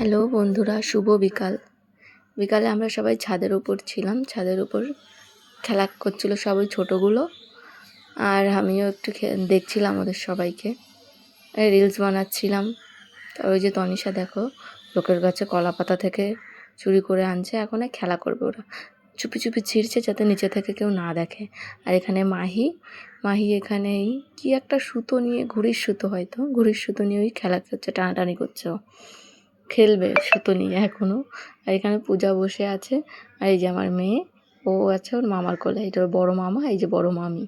Hello বন্ধুরা, শুভ বিকাল। বিকালে আমরা সবাই ছাদের উপর ছিলাম। ছাদের উপর খেলা করছিল সবাই ছোটোগুলো, আর আমিও একটু দেখছিলাম ওদের সবাইকে। রিলস বানাচ্ছিলাম। ওই যে তনিষা দেখো, লোকের কাছে কলা পাতা থেকে চুরি করে আনছে, এখন খেলা করবে ওরা। চুপি চুপি ছিঁড়ছে যাতে নিচে থেকে কেউ না দেখে। আর এখানে মাহি এখানে কি একটা সুতো নিয়ে, ঘুড়ির সুতো, হয়তো ঘুড়ির সুতো নিয়ে ওই খেলা করছে, টানাটানি করছে। ও খেলবে সুতো নিয়ে এখনও। আর এখানে পূজা বসে আছে, আর এই যে আমার মেয়ে, ও আছে ওর মামার কোলে। এটা ওর বড়ো মামা, এই যে বড়ো মামি,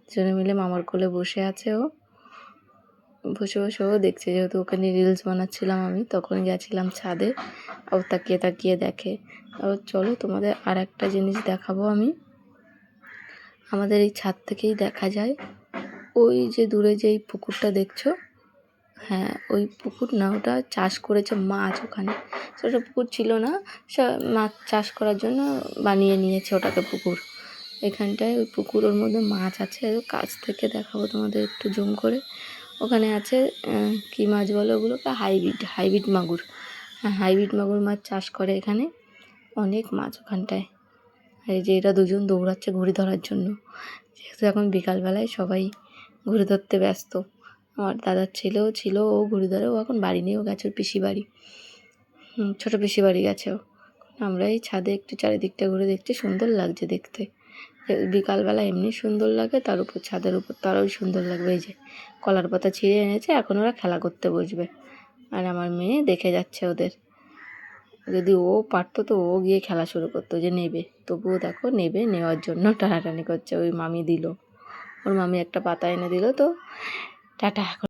দুজনে মিলে মামার কোলে বসে আছে। ও বসে বসে ও দেখছে, যেহেতু ওকে নিয়ে রিলস বানাচ্ছিলাম আমি, তখন গেছিলাম ছাদে। ও তাকিয়ে তাকিয়ে দেখে। চলো তোমাদের আর একটা জিনিস দেখাবো আমি। আমাদের এই ছাদ থেকেই দেখা যায় ওই যে দূরে যেই পুকুরটা দেখছো, হ্যাঁ ওই পুকুর না, ওটা চাষ করেছে মাছ। ওখানে সেটা পুকুর ছিল না, সে মাছ চাষ করার জন্য বানিয়ে নিয়েছে ওটাকে পুকুর। এখানটায় ওই পুকুর, ওর মধ্যে মাছ আছে। কাছ থেকে দেখাবো তোমাদের একটু জুম করে। ওখানে আছে কী মাছ বলো ওগুলোকে, হাইব্রিড মাগুর। হ্যাঁ, হাইব্রিড মাগুর মাছ চাষ করে এখানে, অনেক মাছ ওখানটায়। আর এই যে এরা দুজন দৌড়াচ্ছে ঘুড়ি ধরার জন্য, যেহেতু এখন বিকালবেলায় সবাই ঘুড়ি ধরতে ব্যস্ত। আমার দাদার ছেলেও ছিল, ও ঘুড়ি ধরে। ও এখন বাড়ি নেই, ও গেছে ওর পিসি বাড়ি, ছোটো পিসি বাড়ি গেছে ও। আমরা এই ছাদে একটু চারিদিকটা ঘুরে দেখছি, সুন্দর লাগছে দেখতে। বিকালবেলা এমনি সুন্দর লাগে, তার উপর ছাদের উপর তো আরোই সুন্দর লাগবে। এই যে কলার পাতা ছিঁড়ে এনেছে, এখন ওরা খেলা করতে বসবে। আর আমার মেয়ে দেখে যাচ্ছে ওদের। যদি ও পারতো তো ও গিয়ে খেলা শুরু করতো, যে নেবে। তবুও দেখো নেওয়ার জন্য টানাটানি করছে। ওই মামি দিল, ওর মামি একটা পাতা এনে দিল, তো টাটা।